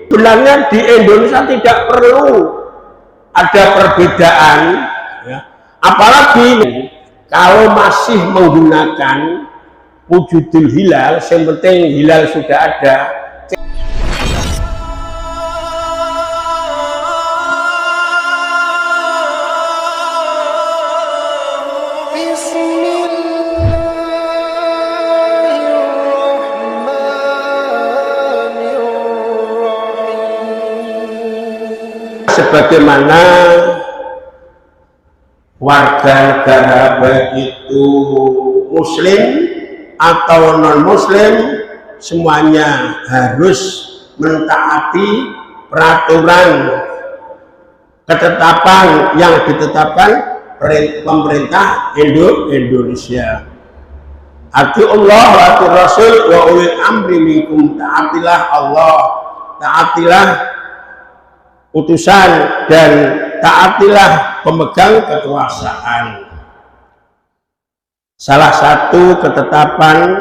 Sebenarnya di Indonesia tidak perlu ada perbedaan, ya. Apalagi kalau masih menggunakan wujudul hilal, yang penting hilal sudah ada. Sebagaimana warga negara baik itu muslim atau non muslim semuanya harus mentaati peraturan ketetapan yang ditetapkan pemerintah Indonesia. Ati Allah wa ati Rasul wa ulil amri minkum, taatilah Allah, taatilah utusan, dan taatilah pemegang kekuasaan. Salah satu ketetapan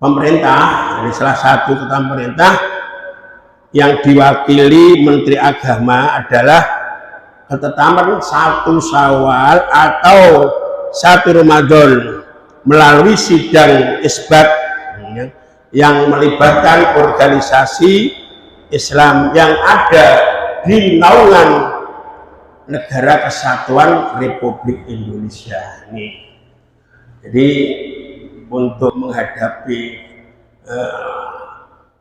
pemerintah, ini salah satu ketetapan pemerintah yang diwakili Menteri Agama adalah ketetapan 1 Syawal atau 1 Ramadan melalui sidang isbat yang melibatkan organisasi Islam yang ada di naungan Negara Kesatuan Republik Indonesia ini. Jadi untuk menghadapi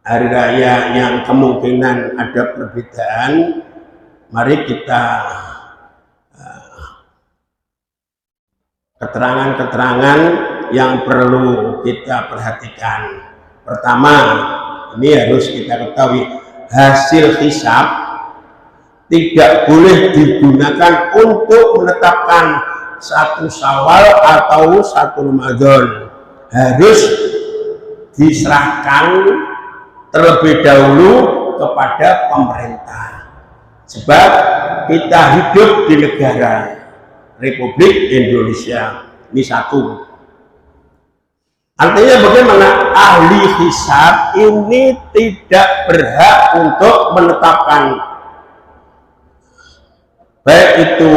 hari raya yang kemungkinan ada perbedaan, mari kita keterangan-keterangan yang perlu kita perhatikan. Pertama, ini harus kita ketahui, hasil hisab tidak boleh digunakan untuk menetapkan 1 Syawal atau 1 Ramadan. Harus diserahkan terlebih dahulu kepada pemerintah. Sebab kita hidup di negara Republik Indonesia. Ini satu. Artinya bagaimana? Ahli hisab ini tidak berhak untuk menetapkan baik itu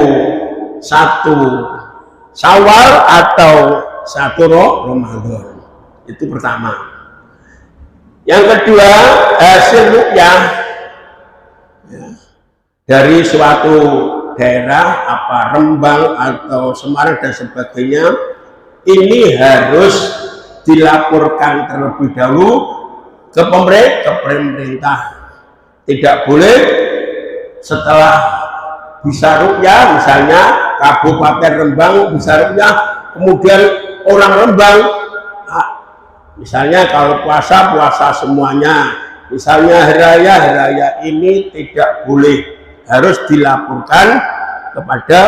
1 Syawal atau 1 Ramadan. Itu pertama. Yang kedua, hasil ruqyah dari suatu daerah, apa Rembang atau Semarang dan sebagainya, ini harus dilaporkan terlebih dahulu ke pemerintah. Tidak boleh setelah bisa ruqyah, misalnya Kabupaten Rembang bisa ruqyah, kemudian orang Rembang, misalnya kalau puasa semuanya, misalnya hari raya ini tidak boleh, harus dilaporkan kepada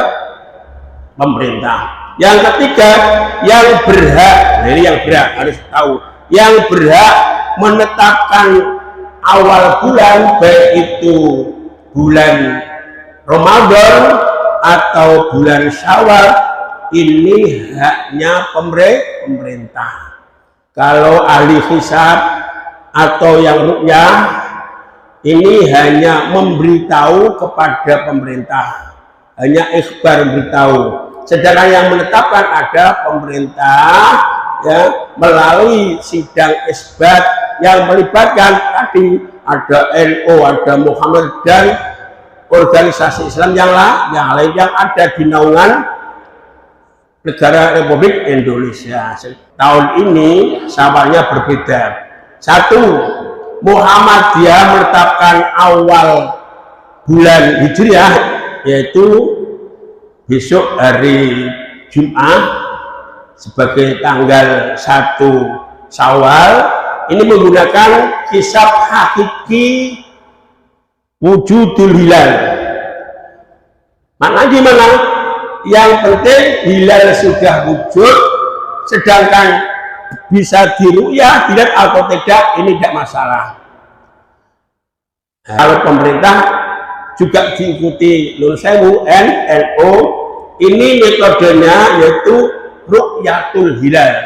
pemerintah. Yang ketiga, yang berhak, jadi yang berhak harus tahu, yang berhak menetapkan awal bulan, baik itu bulan Ramadan atau bulan Syawal, ini haknya pemerintah. Kalau ahli hisab atau yang ruqyah ini hanya memberitahu kepada pemerintah, hanya ikhbar, beritahu. Sedangkan yang menetapkan ada pemerintah, ya, melalui sidang isbat yang melibatkan tadi ada NU, ada Muhammad dan organisasi Islam yang lain yang ada di naungan Negara Republik Indonesia. Tahun ini Syawalnya berbeda. 1, Muhammadiyah menetapkan awal bulan Hijriah, yaitu besok hari Jumat sebagai tanggal 1 Syawal. Ini menggunakan hisab hakiki wujudul hilal. Maknanya gimana? Yang penting hilal sudah wujud, sedangkan bisa diruqyah, dilihat atau tidak, ini tidak masalah. Kalau pemerintah juga diikuti NU, ini metodenya yaitu ruqyatul hilal,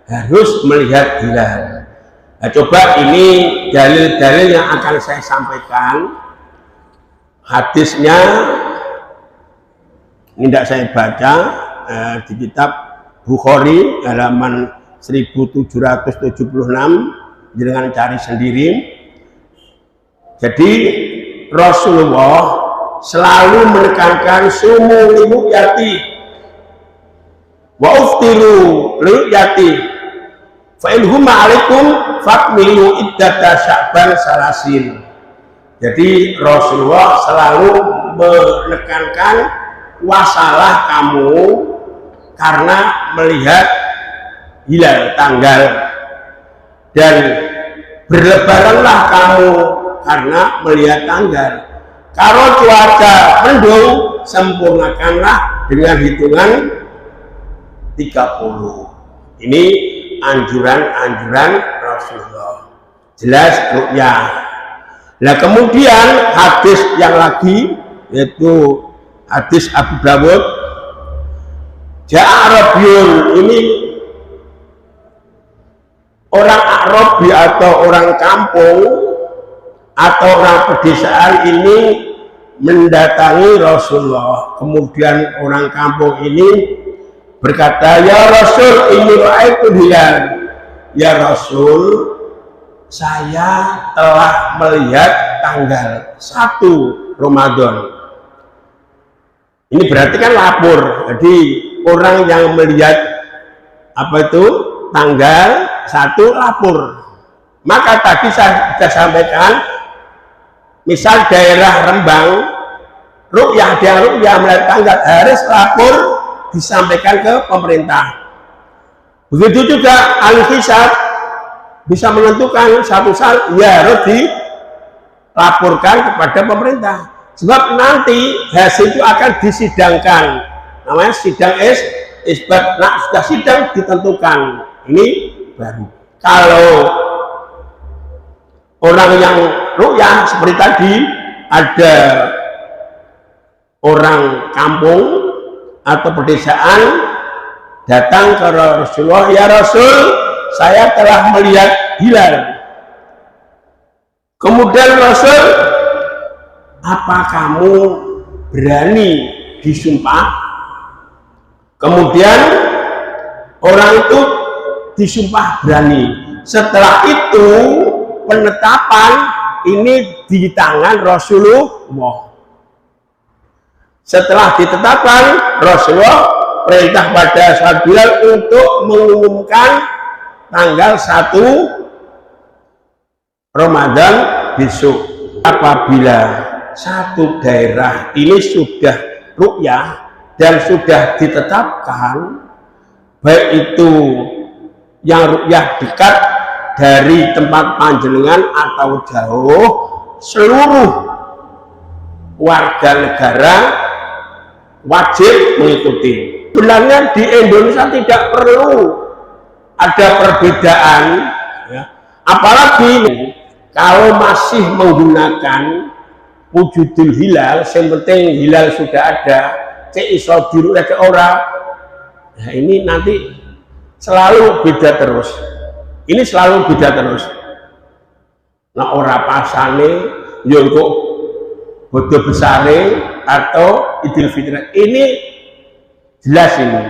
harus melihat hilal. Nah, coba ini dalil-dalil yang akan saya sampaikan. Hadisnya ini tidak saya baca di kitab Bukhari halaman 1776, dengan cari sendiri. Jadi Rasulullah selalu menekankan sumu liru'yati wa uftiru liru'yati fa in huma alaikum fakmilu iddata sya'ban salasin. Jadi Rasulullah selalu menekankan wasalah kamu karena melihat hilal tanggal, dan berlebaranlah kamu karena melihat tanggal. Kalau cuaca mendung, sempurnakanlah dengan hitungan 30. Ini anjuran-anjuran Rasulullah. Jelas ru'yah. Nah, kemudian hadis yang lagi, yaitu hadis Abu Dawud, Ja'arabiyun, ini orang Arabi atau orang kampung atau orang pedesaan ini mendatangi Rasulullah. Kemudian orang kampung ini berkata, ya Rasul, ini ra'aitu hilal. Ya Rasul, saya telah melihat tanggal 1 Ramadan. Ini berarti kan lapor. Jadi orang yang melihat apa itu tanggal 1 lapor. Maka tadi saya sudah sampaikan, misal daerah Rembang, ru'yah melihat tanggal harus lapor disampaikan ke pemerintah. Begitu juga al-hisab bisa menentukan satu saat ya harus dilaporkan kepada pemerintah, sebab nanti hasil itu akan disidangkan, namanya sidang isbat. Nah, sudah sidang ditentukan, ini baru. Kalau orang yang ru'yah seperti tadi, ada orang kampung atau pedesaan datang ke Rasulullah, ya Rasul, saya telah melihat hilal. Kemudian Rasul, apa kamu berani disumpah? Kemudian orang itu disumpah berani. Setelah itu penetapan ini di tangan Rasulullah. Setelah ditetapkan, Rasulullah perintah pada sahabat Bilal untuk mengumumkan tanggal 1 Ramadan besok. Apabila satu daerah ini sudah ru'yah dan sudah ditetapkan, baik itu yang ru'yah dekat dari tempat panjenengan atau jauh, seluruh warga negara wajib mengikuti. Sebenarnya di Indonesia tidak perlu ada perbedaan, ya. Apalagi kalau masih menggunakan wujudul hilal, yang penting hilal sudah ada, iso diru ke orang. Nah, ini nanti selalu beda terus. Ini selalu beda terus. Nah, ora pasane yo kok bodoh besare atau Idul Fitri. Ini jelas ini.